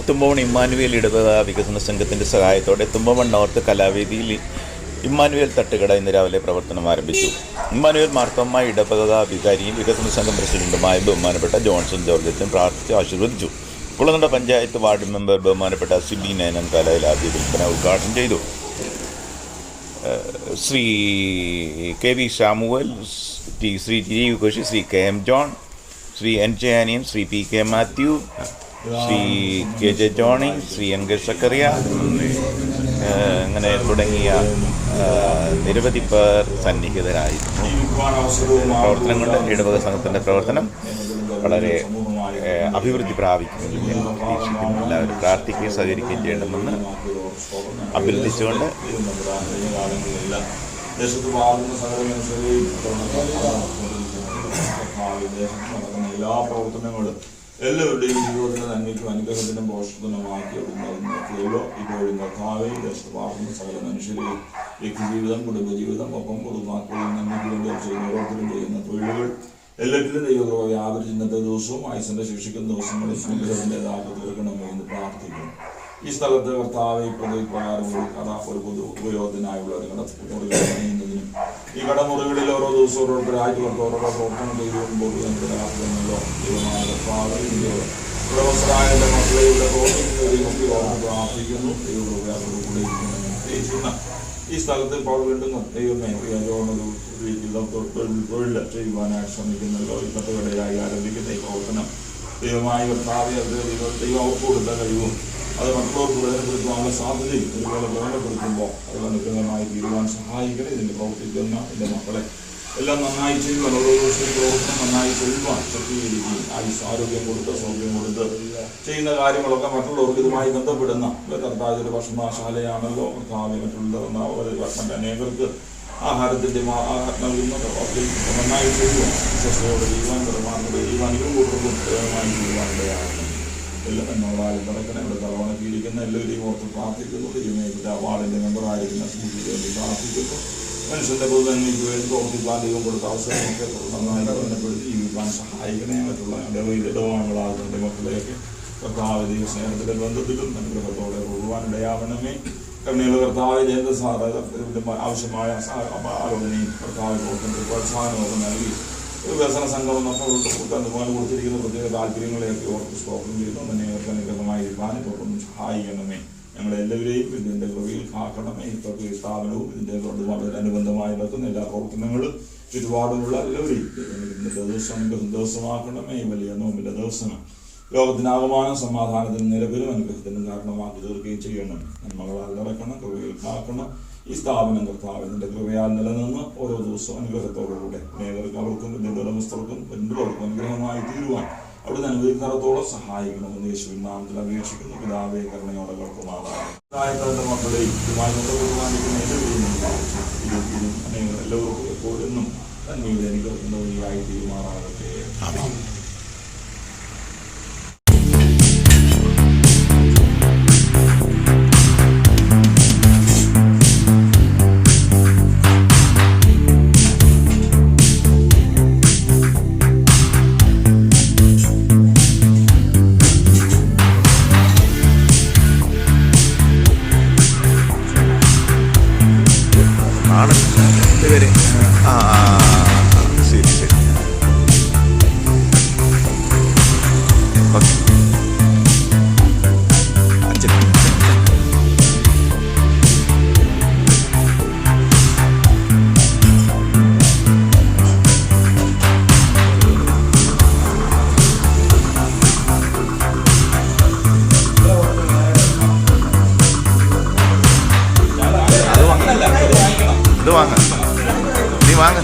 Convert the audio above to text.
Thumpamon Emmanuel ഇടവക വികസന സംഘത്തിൻ്റെ സഹായത്തോടെ തുമ്പമൺ നോർത്ത് കലാവേദിയിൽ ഇമ്മാനുവേൽ തട്ടുകട ഇന്ന് രാവിലെ പ്രവർത്തനം ആരംഭിച്ചു. ഇമ്മാനുവേൽ മാർത്തോമ്മ ഇടവക വികാരിയും വികസന സംഘം പ്രസിഡന്റുമായ ബഹുമാനപ്പെട്ട ജോൺസൺ ജോർജറ്റും പ്രാർത്ഥിച്ച് ആശീർവദിച്ചു. കുളനട പഞ്ചായത്ത് വാർഡ് മെമ്പർ ബഹുമാനപ്പെട്ട സിബി നയനൻ കലയിൽ ആദ്യ വിൽപ്പന ഉദ്ഘാടനം ചെയ്തു. Shri K V Samuel, Shri T Koshy, Shri K M John, Shri N J Aniyan, Shri P K Mathew, Shri K J Johny, Shri N K Sakkariya, അങ്ങനെ തുടങ്ങിയ നിരവധി പേർ സന്നിഹിതരായിരുന്നു. പ്രവർത്തനം കൊണ്ട് ഇടവക സംഘത്തിൻ്റെ പ്രവർത്തനം വളരെ അഭിവൃദ്ധി പ്രാപിക്കുമെന്ന് ഞാൻ പ്രതീക്ഷിക്കുന്നു. എല്ലാവരും പ്രാർത്ഥിക്കുകയും സഹകരിക്കുകയും ചെയ്യണമെന്ന് അഭ്യർത്ഥിച്ചുകൊണ്ട് എല്ലാ പ്രവർത്തനങ്ങളും എല്ലാവരുടെയും ജീവിതത്തിന്റെ നന്മയ്ക്കും അനുഗ്രഹത്തിനും പോഷകത്തിനുമാക്കി ഇപ്പോഴും കർത്താവെ ദേശത്തുപാർക്കുന്ന സകല മനുഷ്യരെയും വ്യക്തിജീവിതം, കുടുംബജീവിതം, ഒപ്പം പൊതുമാക്കളും നന്മയ്ക്ക് വേണ്ടി ചെയ്യുന്ന ഓരോരുത്തരും ചെയ്യുന്ന തൊഴിലുകൾ എല്ലാറ്റിലും ദൈവകൃപ വ്യാപരിച്ച് ഇന്നത്തെ ദിവസവും ആയുസിന്റെ ശേഷിക്കുന്ന ദിവസങ്ങളിൽ അനുഗ്രഹത്തിൻ്റെതാക്കി തീർക്കണമേ എന്ന് പ്രാർത്ഥിക്കുന്നു. ഈ സ്ഥലത്ത് കർത്താവെ പ്രകാരം ഒരു പൊതു ഉപയോഗത്തിനായുള്ള ഒരു കടമുറികൾ പണിയുന്നതിനും ഈ കടമുറികളിൽ ഓരോ ദിവസവും ഓരോരുത്തരായിട്ട് ഓരോ പ്രവർത്തനം ചെയ്തുകൊണ്ടുമ്പോൾ മനസ്സിലാക്കുന്നല്ലോ ദൈവമായ കർത്താവ് ഉടമസ്ഥരായ മക്കളെ ഇവിടെ നോക്കി പ്രാർത്ഥിക്കുന്നു. ദൈവകൃപയോടുകൂടെ ഇരിക്കുന്ന ഈ സ്ഥലത്ത് ഇപ്പോൾ വീണ്ടും ദൈവമേ തൊഴിൽ ചെയ്യുവാനായിട്ട് ശ്രമിക്കുന്നല്ലോ. ഈ തട്ടുകടയായി ആരംഭിക്കുന്ന ഈ പ്രവർത്തനം ദൈവമായ കർത്താവ് ദൈവം അവർക്ക് കൊടുത്ത കഴിവും അത് മറ്റുള്ളവർക്ക് വേദനപ്പെടുത്തുവാനുള്ള സാധ്യതയും ഒരുപോലെ വേദനപ്പെടുത്തുമ്പോൾ അത് അനുഗ്രഹമായി തീരുവാൻ സഹായിക്കണേ. ഇതിൻ്റെ പ്രവർത്തിക്കുന്ന എൻ്റെ മക്കളെ എല്ലാം നന്നായി ചെയ്യുവാൻ, ഓരോ ദിവസവും പ്രവർത്തനം നന്നായി ചെയ്യുവാൻ ശക്തീകരിക്കുകയും ആരോഗ്യം കൊടുത്ത് സൗകര്യം കൊടുത്ത് ചെയ്യുന്ന കാര്യങ്ങളൊക്കെ മറ്റുള്ളവർക്ക് ഇതുമായി ബന്ധപ്പെടുന്ന കർത്താവ് ഒരു ഭക്ഷണശാലയാണല്ലോ. കർത്താവ് മറ്റുള്ള അനേകർക്ക് ആഹാരത്തിൻ്റെ നന്നായി ചെയ്യുവാൻ വിശ്വസയോടെ ചെയ്യുവാൻ പെരുമാറുന്നത് ചെയ്യുവാൻ ഇവരും കൂട്ടർക്കും പ്രേമമായി ചെയ്യുവാനിടയാണ്. എല്ലാം എന്നോടാലും നടക്കണം. ഇവിടെ തലവണക്കിയിരിക്കുന്ന എല്ലാവരെയും ഓർത്ത് പ്രാർത്ഥിക്കുന്നു. തിരുമേനിയുടെ അവാർഡിൻ്റെ മെമ്പറായിരിക്കുന്ന സ്ഥിതിക്ക് വേണ്ടി പ്രാർത്ഥിക്കുന്നു. മനുഷ്യൻ്റെ പൊതുനന്മയ്ക്ക് വേണ്ടി പ്രവർത്തിക്കാൻ ദൈവം കൊടുത്ത അവസരമൊക്കെ നന്നായി ബന്ധപ്പെടുത്തി ജീവിക്കാൻ സഹായിക്കണേ. മറ്റുള്ള ഇടവാങ്ങളാകുന്ന മക്കളെയൊക്കെ കർത്താവ് ദൈവ സ്നേഹത്തിൻ്റെ ബന്ധത്തിലും അനുഗ്രഹത്തോടെ പോകുവാനിടയാവണമേ. കരുണയുള്ള കർത്താവ് ജയന്ത ആവശ്യമായ ആലോചനയും കർത്താവ് പ്രവർത്തനത്തിൽ പ്രോത്സാഹനമൊക്കെ നൽകി വികസന സംഘം അതുപോലെ കൊടുത്തിരിക്കുന്ന പ്രത്യേക താല്പര്യങ്ങളെയൊക്കെ ഓർത്ത് സ്തോത്രം ചെയ്യുന്നു. തന്നെ അവർക്ക് അനുഗ്രഹമായിരിക്കാനും തുടർന്നും സഹായിക്കണമേ. ഞങ്ങളെല്ലാവരെയും ഇതിൻ്റെ കൃപയിൽ കാക്കണമേ. ഇപ്പോഴത്തെ സ്ഥാപനവും ഇതിൻ്റെ അനുബന്ധമായി നടക്കുന്ന എല്ലാ പ്രവർത്തനങ്ങളും ചുറ്റുപാടുമുള്ള എല്ലാവരെയും ഇന്നത്തെ ദിവസം ദിവസമാക്കണമേ. വലിയ നോമ്പിൻ്റെ ദിവസങ്ങൾ ലോകത്തിനാകമാനം സമാധാനത്തിനും നിരവിലും അനുഗ്രഹത്തിനും കാരണമാക്കി തീർക്കുകയും ചെയ്യണം. നന്മകളാൽ നടക്കണം, കൃപയിൽ കാക്കണം. ഈ സ്ഥാപനം കർത്താവ് ഇതിൻ്റെ കൃപയാൽ നിലനിന്ന് ഓരോ ദിവസവും അനുഗ്രഹത്തോടുകൂടെ അനേകർക്ക് അവർക്കും ഇതിൻ്റെ ഉടമസ്ഥർക്കും എല്ലാവർക്കും അനുഗ്രഹമായി തീരുവാൻ അവിടുന്ന് അനുവദിക്കുന്നത്തോളം സഹായിക്കണമെന്ന് യേശുവിൻ നാമത്തിൽ അപേക്ഷിക്കുന്നു. പിതാവേ കരുണയോടെ കേൾക്കുമാറാകട്ടെ. മക്കളെ ഇതുമായി ബന്ധപ്പെടുവാനിരിക്കുന്ന എല്ലാവരെയും എല്ലാവർക്കും എപ്പോഴും നന്മയുടെ അനുഗ്രഹത്തിൻ്റെ വഴിയായി തീരുമാറാകട്ടെ. ശരി ശരി ഇത് വാങ്ങ നീ വാങ്ങ